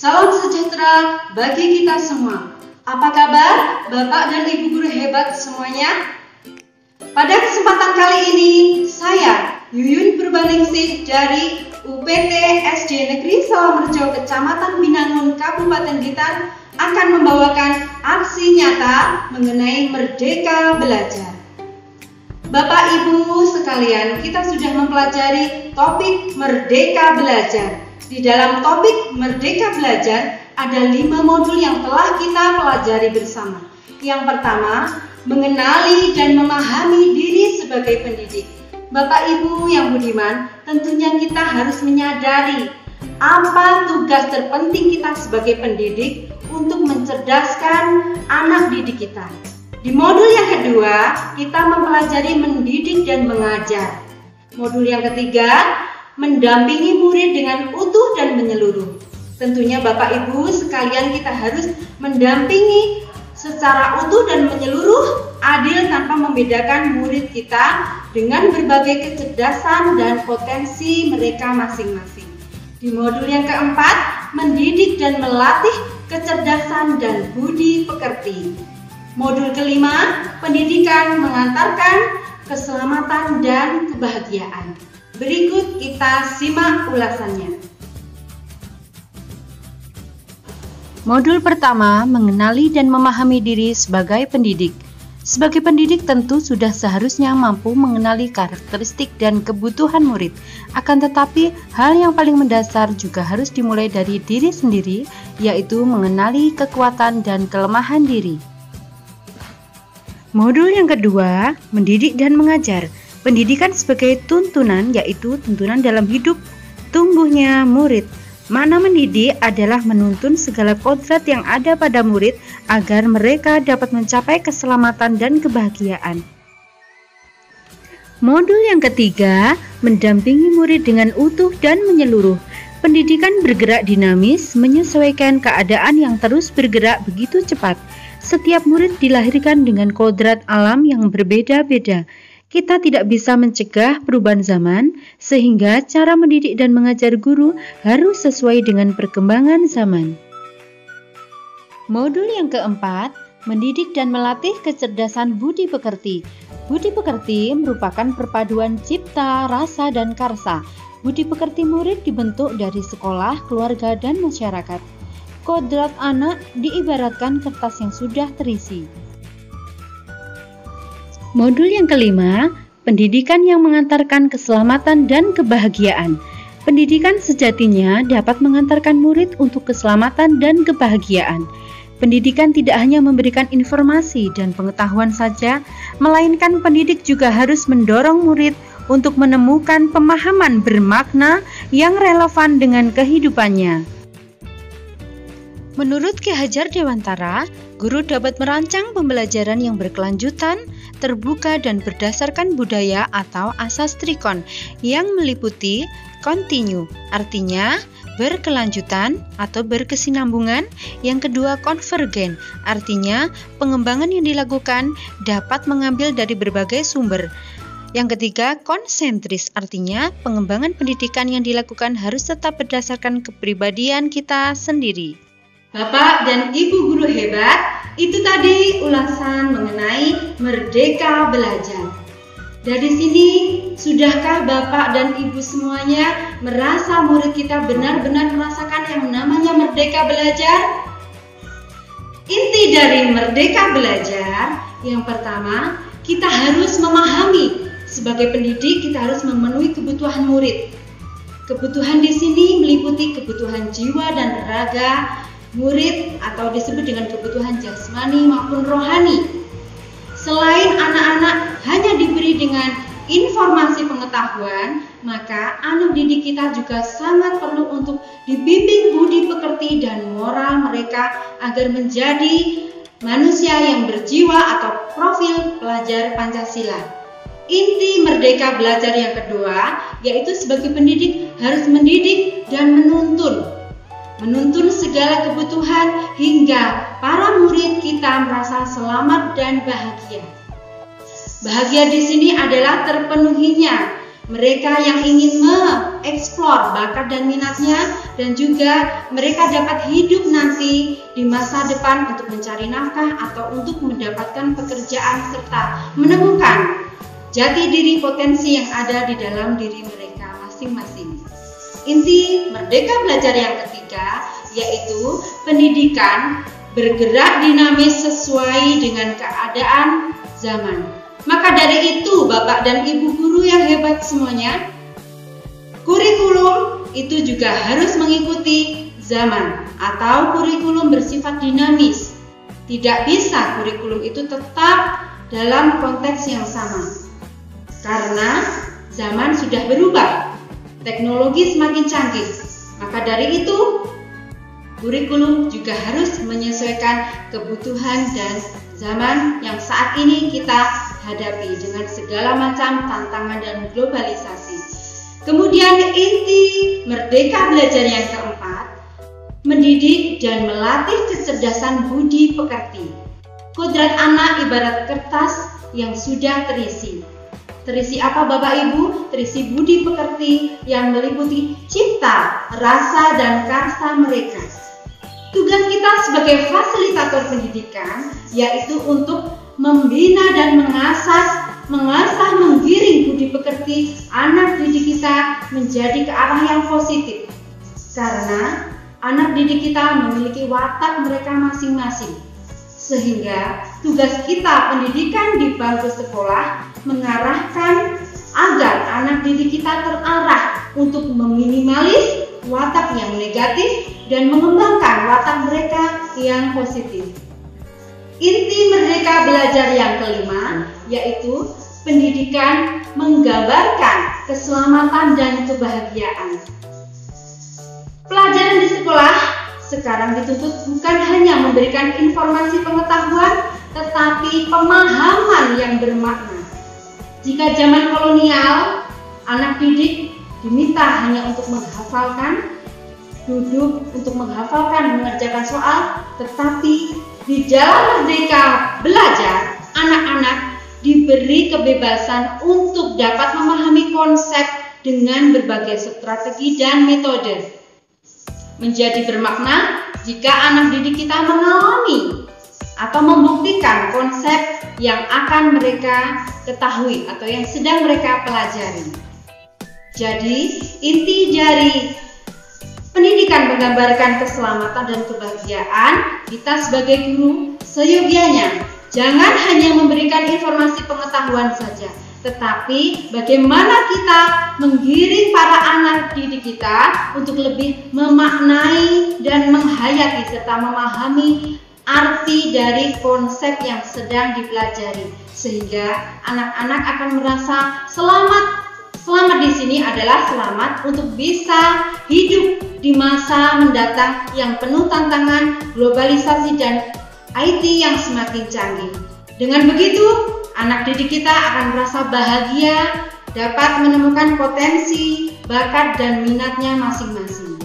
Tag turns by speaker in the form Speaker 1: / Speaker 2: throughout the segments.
Speaker 1: Salam sejahtera bagi kita semua. Apa kabar Bapak dan Ibu guru hebat semuanya? Pada kesempatan kali ini, saya Yuyun Purbaningsih dari UPT SD Negeri Sawomerjo Kecamatan Binangun Kabupaten Blitar akan membawakan aksi nyata mengenai Merdeka Belajar. Bapak Ibu sekalian, kita sudah mempelajari topik Merdeka Belajar. Di dalam topik Merdeka Belajar ada 5 modul yang telah kita pelajari bersama. Yang pertama, mengenali dan memahami diri sebagai pendidik. Bapak Ibu yang budiman, tentunya kita harus menyadari apa tugas terpenting kita sebagai pendidik untuk mencerdaskan anak didik kita. Di modul yang kedua, kita mempelajari mendidik dan mengajar. Modul yang ketiga, mendampingi murid dengan utuh dan menyeluruh. Tentunya Bapak Ibu sekalian kita harus mendampingi secara utuh dan menyeluruh, adil tanpa membedakan murid kita dengan berbagai kecerdasan dan potensi mereka masing-masing. Di modul yang keempat, mendidik dan melatih kecerdasan dan budi pekerti. Modul kelima, pendidikan mengantarkan keselamatan dan kebahagiaan. Berikut kita simak ulasannya. Modul pertama, mengenali dan memahami diri sebagai pendidik. Sebagai pendidik tentu sudah seharusnya mampu mengenali karakteristik dan kebutuhan murid. Akan tetapi, hal yang paling mendasar juga harus dimulai dari diri sendiri, yaitu mengenali kekuatan dan kelemahan diri. Modul yang kedua, mendidik dan mengajar. Pendidikan sebagai tuntunan, yaitu tuntunan dalam hidup tumbuhnya murid. Makna mendidik adalah menuntun segala kodrat yang ada pada murid agar mereka dapat mencapai keselamatan dan kebahagiaan. Modul yang ketiga, mendampingi murid dengan utuh dan menyeluruh. Pendidikan bergerak dinamis, menyesuaikan keadaan yang terus bergerak begitu cepat. Setiap murid dilahirkan dengan kodrat alam yang berbeda-beda. Kita tidak bisa mencegah perubahan zaman, sehingga cara mendidik dan mengajar guru harus sesuai dengan perkembangan zaman. Modul yang keempat, mendidik dan melatih kecerdasan budi pekerti. Budi pekerti merupakan perpaduan cipta, rasa, dan karsa. Budi pekerti murid dibentuk dari sekolah, keluarga, dan masyarakat. Kodrat anak diibaratkan kertas yang sudah terisi. Modul yang kelima, pendidikan yang mengantarkan keselamatan dan kebahagiaan. Pendidikan sejatinya dapat mengantarkan murid untuk keselamatan dan kebahagiaan. Pendidikan tidak hanya memberikan informasi dan pengetahuan saja, melainkan pendidik juga harus mendorong murid untuk menemukan pemahaman bermakna yang relevan dengan kehidupannya. Menurut Ki Hajar Dewantara, guru dapat merancang pembelajaran yang berkelanjutan, terbuka dan berdasarkan budaya atau asas trikon yang meliputi kontinu, artinya berkelanjutan atau berkesinambungan. Yang kedua, konvergen, artinya pengembangan yang dilakukan dapat mengambil dari berbagai sumber. Yang ketiga, konsentris, artinya pengembangan pendidikan yang dilakukan harus tetap berdasarkan kepribadian kita sendiri. Bapak dan Ibu guru hebat, itu tadi ulasan mengenai Merdeka Belajar. Dari sini, sudahkah Bapak dan Ibu semuanya merasa murid kita benar-benar merasakan yang namanya Merdeka Belajar? Inti dari Merdeka Belajar, yang pertama, kita harus memahami. Sebagai pendidik, kita harus memenuhi kebutuhan murid. Kebutuhan di sini meliputi kebutuhan jiwa dan raga murid atau disebut dengan kebutuhan jasmani maupun rohani. Selain anak-anak hanya diberi dengan informasi pengetahuan, maka anak didik kita juga sangat perlu untuk dibimbing budi pekerti dan moral mereka agar menjadi manusia yang berjiwa atau profil pelajar Pancasila. Inti Merdeka Belajar yang kedua, yaitu sebagai pendidik harus mendidik dan menuntun segala kebutuhan hingga para murid kita merasa selamat dan bahagia. Bahagia di sini adalah terpenuhinya mereka yang ingin mengeksplor bakat dan minatnya, dan juga mereka dapat hidup nanti di masa depan untuk mencari nafkah atau untuk mendapatkan pekerjaan serta menemukan jati diri potensi yang ada di dalam diri mereka masing-masing. Inti Merdeka Belajar yang ketiga yaitu pendidikan bergerak dinamis sesuai dengan keadaan zaman. Maka dari itu, Bapak dan Ibu guru yang hebat semuanya, kurikulum itu juga harus mengikuti zaman atau kurikulum bersifat dinamis. Tidak bisa kurikulum itu tetap dalam konteks yang sama. Karena zaman sudah berubah, teknologi semakin canggih. Maka dari itu, kurikulum juga harus menyesuaikan kebutuhan dan zaman yang saat ini kita hadapi dengan segala macam tantangan dan globalisasi. Kemudian inti Merdeka Belajar yang keempat, mendidik dan melatih kecerdasan budi pekerti. Kodrat anak ibarat kertas yang sudah terisi. Terisi apa Bapak Ibu? Terisi budi pekerti yang meliputi cipta, rasa, dan karsa mereka. Tugas kita sebagai fasilitator pendidikan yaitu untuk membina dan mengasah, menggiring budi pekerti anak didik kita menjadi ke arah yang positif. Karena anak didik kita memiliki watak mereka masing-masing. Sehingga tugas kita pendidikan di bangku sekolah mengarahkan agar anak didik kita terarah untuk meminimalis watak yang negatif dan mengembangkan watak mereka yang positif. Inti Merdeka Belajar yang kelima yaitu pendidikan menggambarkan keselamatan dan kebahagiaan. Pelajaran di sekolah sekarang dituntut bukan hanya memberikan informasi pengetahuan, tetapi pemahaman yang bermakna. Jika zaman kolonial, anak didik diminta hanya untuk menghafalkan, duduk untuk menghafalkan, mengerjakan soal, tetapi di dalam Merdeka Belajar, anak-anak diberi kebebasan untuk dapat memahami konsep dengan berbagai strategi dan metode. Menjadi bermakna jika anak didik kita mengalami atau membuktikan konsep yang akan mereka ketahui atau yang sedang mereka pelajari. Jadi, inti dari pendidikan menggambarkan keselamatan dan kebahagiaan, kita sebagai guru seyogianya jangan hanya memberikan informasi pengetahuan saja, tetapi bagaimana kita menggiring para anak didik kita untuk lebih memaknai dan menghayati serta memahami arti dari konsep yang sedang dipelajari, sehingga anak-anak akan merasa selamat. Selamat di sini adalah selamat untuk bisa hidup di masa mendatang yang penuh tantangan, globalisasi, dan IT yang semakin canggih. Dengan begitu, anak didik kita akan merasa bahagia, dapat menemukan potensi, bakat, dan minatnya masing-masing.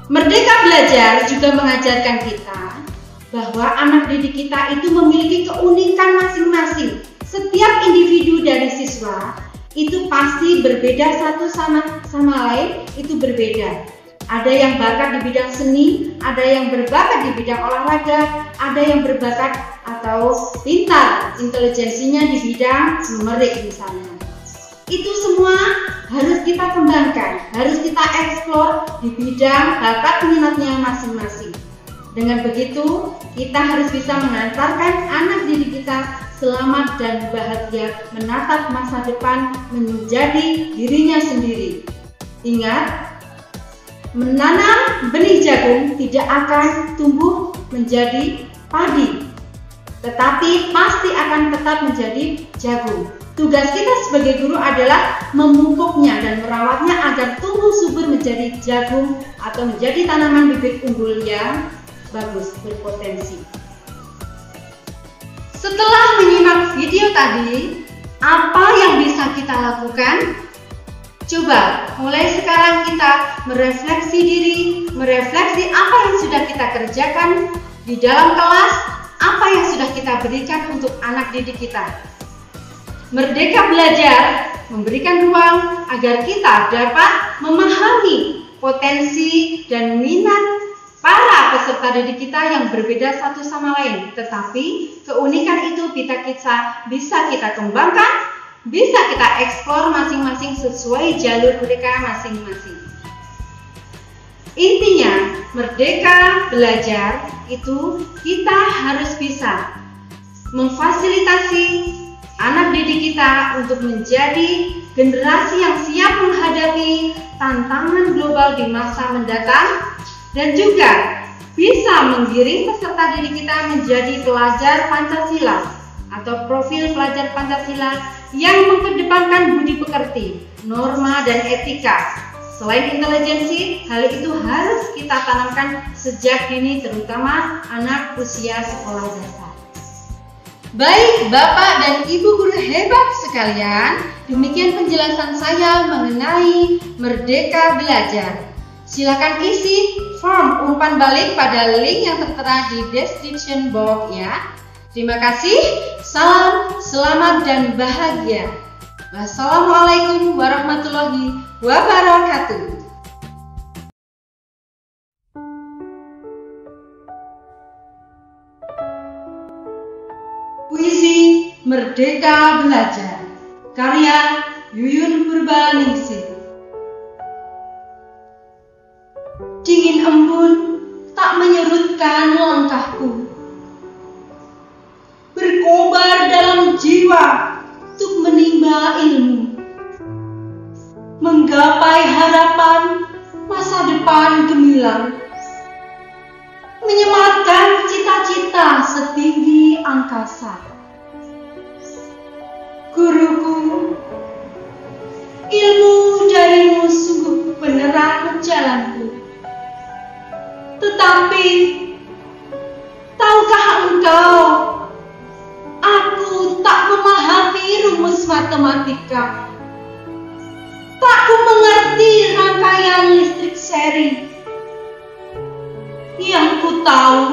Speaker 1: Merdeka Belajar juga mengajarkan kita bahwa anak didik kita itu memiliki keunikan masing-masing. Setiap individu dari siswa itu pasti berbeda satu sama lain, itu berbeda. Ada yang bakat di bidang seni, ada yang berbakat di bidang olahraga, ada yang berbakat atau pintar intelijensinya di bidang numerik misalnya. Itu semua harus kita kembangkan, harus kita eksplor di bidang bakat minatnya masing-masing. Dengan begitu, kita harus bisa mengantarkan anak didik kita selamat dan bahagia menatap masa depan menjadi dirinya sendiri. Ingat, menanam benih jagung tidak akan tumbuh menjadi padi, tetapi pasti akan tetap menjadi jagung. Tugas kita sebagai guru adalah memupuknya dan merawatnya agar tumbuh subur menjadi jagung atau menjadi tanaman bibit unggul yang bagus, berpotensi. Setelah menyimak video tadi, apa yang bisa kita lakukan? Coba mulai sekarang kita merefleksi diri, merefleksi apa yang sudah kita kerjakan di dalam kelas, apa yang sudah kita berikan untuk anak didik kita. Merdeka Belajar memberikan ruang agar kita dapat memahami potensi dan minat para peserta didik kita yang berbeda satu sama lain. Tetapi keunikan itu bisa kita kembangkan, bisa kita eksplor masing-masing sesuai jalur mereka masing-masing. Intinya, merdeka belajar itu kita harus bisa memfasilitasi anak didik kita untuk menjadi generasi yang siap menghadapi tantangan global di masa mendatang dan juga bisa menggiring peserta didik kita menjadi pelajar Pancasila atau profil pelajar Pancasila yang mengedepankan budi pekerti, norma dan etika. Selain intelijensi, hal itu harus kita tanamkan sejak dini, terutama anak usia sekolah dasar. Baik Bapak dan Ibu guru hebat sekalian, demikian penjelasan saya mengenai Merdeka Belajar. Silakan isi form umpan balik pada link yang tertera di description box ya. Terima kasih, salam, selamat dan bahagia. Wassalamualaikum warahmatullahi wabarakatuh. Puisi Merdeka Belajar, karya Yuyun Purbaningsih. Dingin embun tak menyurutkan langkahku, berkobar dalam jiwa untuk menimba ilmu, menggapai harapan masa depan gemilang, menyematkan cita-cita setinggi angkasa. Guruku, ilmu darimu sungguh penerang jalanku. Tetapi, tahukah engkau, aku tak memahami rumus matematika. Tak ku mengerti rangkaian listrik seri. Yang ku tahu,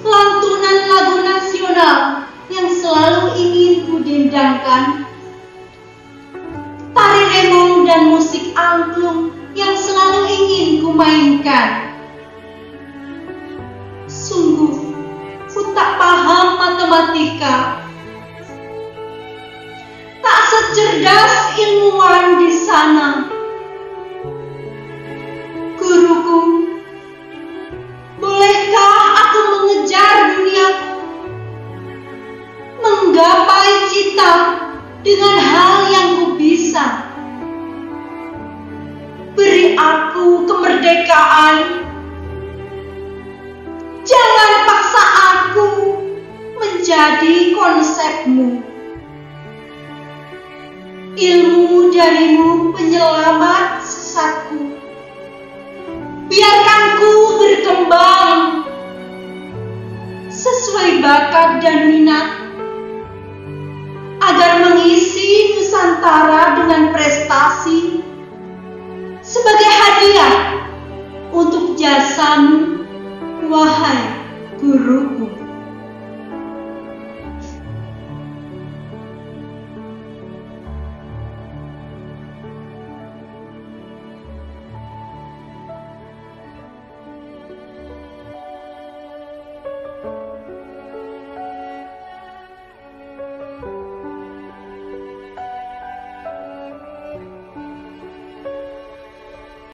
Speaker 1: lantunan lagu nasional yang selalu ingin ku dendangkan, tari remong dan musik angklung yang selalu ingin ku mainkan. Sungguh, ku tak paham matematika. Tak secerdas ilmuwan di sana. Guruku, bolehkah aku mengejar duniaku, menggapai cita dengan hal yang ku bisa? Beri aku kemerdekaan. Jangan paksa aku menjadi konsepmu. Ilmu darimu penyelamat sesatku. Biarkan ku berkembang sesuai bakat dan minat, agar mengisi Nusantara dengan prestasi sebagai hadiah untuk jasamu, wahai guruku.